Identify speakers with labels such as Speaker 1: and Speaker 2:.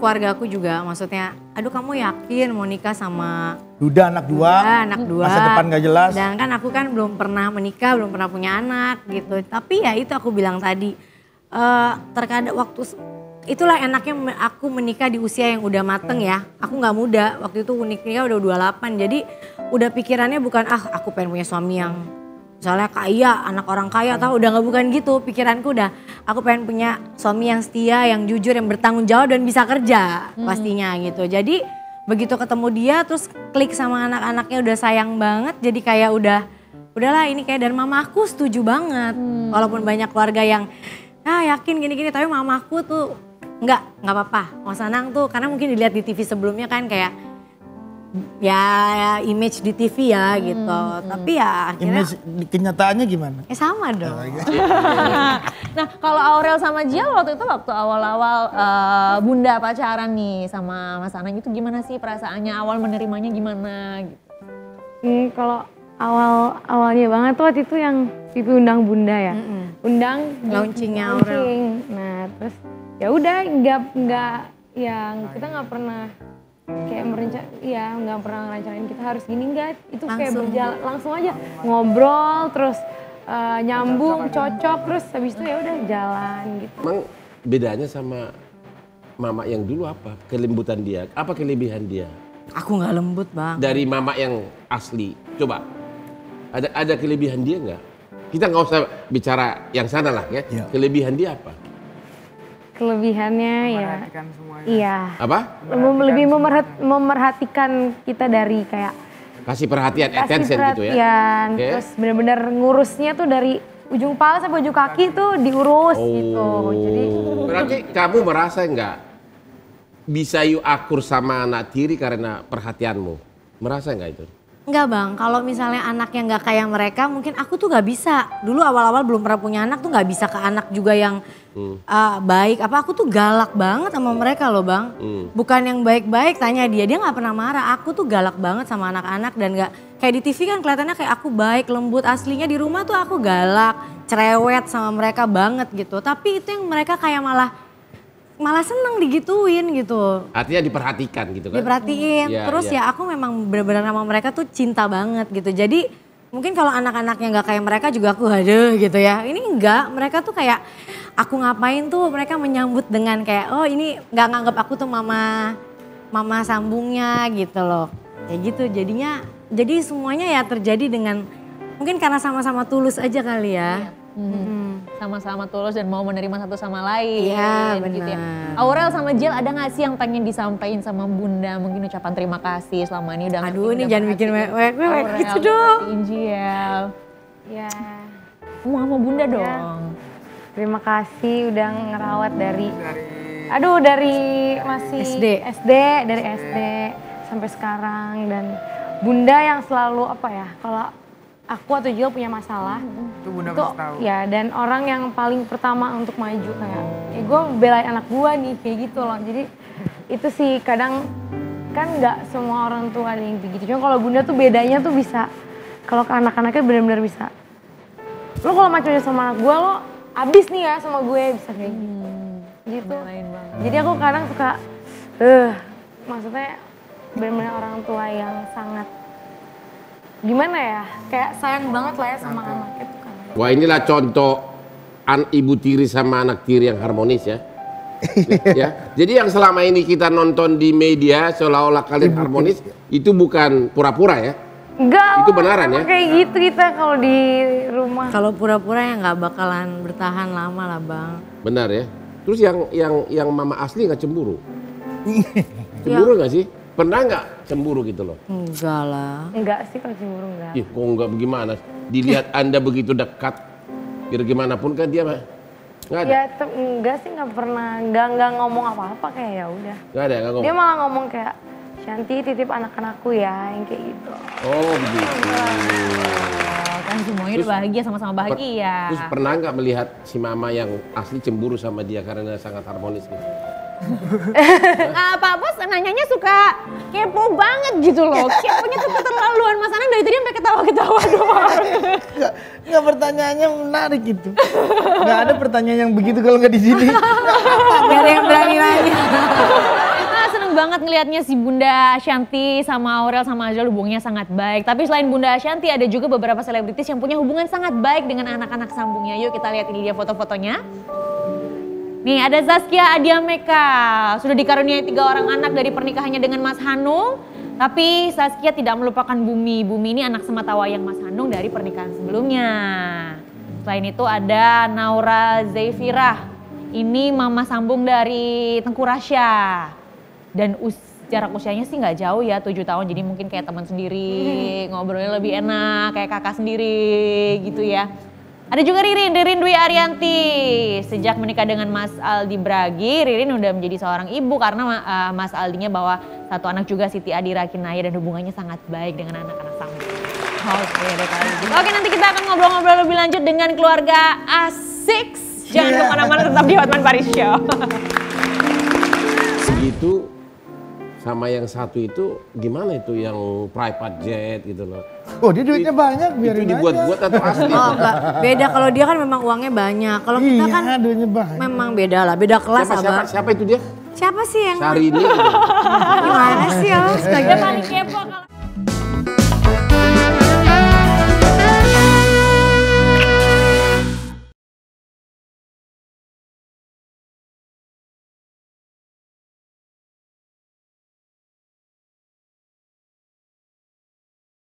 Speaker 1: keluarga aku juga maksudnya, aduh kamu yakin mau nikah sama
Speaker 2: Duda anak dua,
Speaker 1: anak dua,
Speaker 2: masa depan gak jelas.
Speaker 1: dan kan aku kan belum pernah menikah, belum pernah punya anak gitu. Tapi ya itu aku bilang tadi, terkadang waktu, itulah enaknya aku menikah di usia yang udah mateng ya. Aku gak muda, waktu itu nikah udah 28, jadi udah pikirannya bukan aku pengen punya suami yang misalnya kaya, anak orang kaya, tahu udah gak bukan gitu. Pikiranku udah, aku pengen punya suami yang setia, yang jujur, yang bertanggung jawab dan bisa kerja pastinya gitu. Jadi begitu ketemu dia terus klik sama anak-anaknya udah sayang banget, jadi kayak udahlah ini kayak, dan mamaku setuju banget. Walaupun banyak keluarga yang yakin gini-gini, tapi mamaku tuh nggak apa-apa. Mas Anang tuh karena mungkin dilihat di TV sebelumnya kan kayak ya image di TV ya gitu. Tapi ya akhirnya
Speaker 2: Image kenyataannya gimana?
Speaker 1: sama dong.
Speaker 3: Nah kalau Aurel sama Jial waktu awal-awal Bunda pacaran nih sama Mas Anang itu gimana sih perasaannya, awal menerimanya gimana gitu?
Speaker 4: Kalau awalnya banget tuh waktu itu yang Pipi undang Bunda ya. Undang
Speaker 1: Launchingnya Aurel.
Speaker 4: Nah terus ya udah nggak yang kita nggak pernah kayak nggak pernah ngerencanain kita harus gini, enggak, itu kayak berjalan langsung aja ngobrol terus nyambung cocok terus habis itu ya udah jalan gitu.
Speaker 5: Emang bedanya sama mama yang dulu apa kelembutan dia, apa kelebihan dia
Speaker 1: Aku nggak lembut bang.
Speaker 5: dari mama yang asli? Coba ada kelebihan dia nggak? Kita nggak usah bicara yang sana lah ya.
Speaker 2: Iya.
Speaker 5: Kelebihan dia apa?
Speaker 4: Kelebihannya ya iya lebih memerhatikan kita dari kayak
Speaker 5: Kasih perhatian,
Speaker 4: kasih
Speaker 5: attention gitu ya.
Speaker 4: perhatian,
Speaker 5: Oke.
Speaker 4: terus benar-benar ngurusnya tuh dari ujung kepala sampai ujung kaki tuh diurus gitu. Jadi
Speaker 5: Berarti kamu merasa nggak bisa you akur sama anak tiri karena perhatianmu? Merasa nggak itu?
Speaker 1: Enggak bang, kalau misalnya anak yang nggak kayak mereka mungkin aku tuh nggak bisa. Dulu awal-awal belum pernah punya anak tuh nggak bisa ke anak juga yang baik. Aku tuh galak banget sama mereka loh bang. Bukan yang baik-baik, tanya dia nggak pernah marah. Aku tuh galak banget sama anak-anak dan nggak kayak di TV kan kelihatannya kayak aku baik, lembut. Aslinya di rumah tuh aku galak, cerewet sama mereka banget gitu. Tapi itu yang mereka kayak malah seneng digituin gitu.
Speaker 5: Artinya diperhatikan gitu kan?
Speaker 1: Diperhatiin,
Speaker 5: Iya,
Speaker 1: terus
Speaker 5: iya.
Speaker 1: ya aku memang benar-benar sama mereka tuh cinta banget gitu. Jadi mungkin kalau anak-anaknya nggak kayak mereka juga aku aduh gitu ya. Ini enggak, mereka tuh kayak aku ngapain tuh mereka menyambut dengan kayak oh ini nggak nganggap aku tuh mama sambungnya gitu loh. Kayak gitu jadinya, jadi semuanya ya terjadi dengan mungkin karena sama-sama tulus aja kali ya.
Speaker 3: Sama-sama tulus dan mau menerima satu sama lain.
Speaker 1: Iya,
Speaker 3: gitu ya.
Speaker 1: benar.
Speaker 3: Aurel sama Jial ada gak sih yang pengen disampaikan sama Bunda? Mungkin ucapan terima kasih selama ini udah
Speaker 1: Aduh ini
Speaker 3: udah
Speaker 1: jangan bikin
Speaker 3: perhatiin
Speaker 1: wek
Speaker 3: Aurel,
Speaker 1: gitu dong.
Speaker 3: perhatiin Jial.
Speaker 4: ya
Speaker 3: Ngomong sama Bunda dong.
Speaker 4: terima kasih udah ngerawat dari masih
Speaker 1: SD.
Speaker 4: dari SD sampai sekarang, dan Bunda yang selalu apa ya, kalau aku atau Jill punya masalah
Speaker 6: Itu Bunda
Speaker 4: itu
Speaker 6: pasti tahu.
Speaker 4: ya, dan orang yang paling pertama untuk maju kayak gue belain anak gue nih kayak gitu loh. Jadi itu sih kadang kan nggak semua orang tua ada yang begitu, cuma kalau Bunda tuh bedanya tuh bisa kalau ke anak-anaknya benar-benar bisa, lo kalau macamnya sama anak gue lo abis nih ya sama gue, bisa kayak gitu. Jadi aku kadang suka maksudnya benar-benar orang tua yang sangat gimana ya, kayak sayang banget lah ya sama anak itu kan.
Speaker 5: Wah inilah contoh ibu tiri sama anak tiri yang harmonis ya. Ya. Jadi yang selama ini kita nonton di media seolah-olah kalian harmonis itu bukan pura-pura ya.
Speaker 4: Enggak,
Speaker 5: Itu benaran ya?
Speaker 4: kayak gitu kita kalau di rumah.
Speaker 1: Kalau pura-pura ya nggak bakalan bertahan lama lah bang.
Speaker 5: Benar ya. Terus yang mama asli nggak cemburu? Cemburu nggak sih? Pernah nggak cemburu gitu loh?
Speaker 1: Enggak lah.
Speaker 4: Enggak sih kalau cemburu enggak.
Speaker 5: Ih, kok nggak bagaimana? Dilihat Anda begitu dekat, biar gimana pun kan dia mah nggak ada.
Speaker 4: Ya enggak sih, nggak pernah, enggak ngomong apa-apa, kayak ya udah.
Speaker 5: Nggak ada, nggak ngomong.
Speaker 4: Dia malah ngomong kayak Shanti titip anak-anakku ya, yang kayak gitu.
Speaker 5: Oh begitu.
Speaker 3: Kan semuanya udah bahagia, sama-sama bahagia.
Speaker 5: Terus pernah nggak melihat si mama yang asli cemburu sama dia karena sangat harmonis gitu?
Speaker 3: Pak Bos nanyanya suka kepo banget gitu loh. Keponya tuh keterlaluan. Mas Anang dari tadi sampai ketawa-ketawa doang.
Speaker 2: Nggak, pertanyaannya menarik gitu. Nggak ada pertanyaan yang begitu kalau nggak di sini.
Speaker 1: Gak ada yang berani nanya.
Speaker 3: banget ngelihatnya si Bunda Ashanty sama Aurel sama Azal hubungannya sangat baik. Tapi selain Bunda Ashanty ada juga beberapa selebritis yang punya hubungan sangat baik dengan anak-anak sambungnya. Yuk kita lihat ini dia foto-fotonya. Nih ada Zaskia Adiameka, sudah dikaruniai 3 orang anak dari pernikahannya dengan Mas Hanung. Tapi Zaskia tidak melupakan Bumi. Bumi ini anak sematawayang Mas Hanung dari pernikahan sebelumnya. Selain itu ada Naura Zaifirah. Ini mama sambung dari Tengku Rasya. Dan jarak usianya sih nggak jauh ya, 7 tahun. Jadi mungkin kayak teman sendiri, ngobrolnya lebih enak, kayak kakak sendiri gitu ya. Ada juga Ririn Dwi Arianti. Sejak menikah dengan Mas Aldi Bragi, Ririn udah menjadi seorang ibu karena Mas Aldinya bawa 1 anak juga, Siti Adira Kinaya, dan hubungannya sangat baik dengan anak-anak sambung. Oke, nanti kita akan ngobrol-ngobrol lebih lanjut dengan keluarga A6. Jangan kemana-mana, tetap di Hotman Paris Show.
Speaker 5: Segitu sama yang satu itu gimana itu yang private jet gitu loh.
Speaker 2: Oh dia duitnya banyak biarin
Speaker 5: Itu dibuat-buat atau asli?
Speaker 1: Oh enggak, beda kalau dia kan memang uangnya banyak. Kalau kita kan
Speaker 2: duitnya banyak.
Speaker 1: memang beda lah, beda kelas
Speaker 5: Siapa
Speaker 1: abang.
Speaker 5: siapa itu dia?
Speaker 1: Siapa sih yang
Speaker 5: Syahrini.
Speaker 1: gimana sih ya?
Speaker 3: Dia paniknya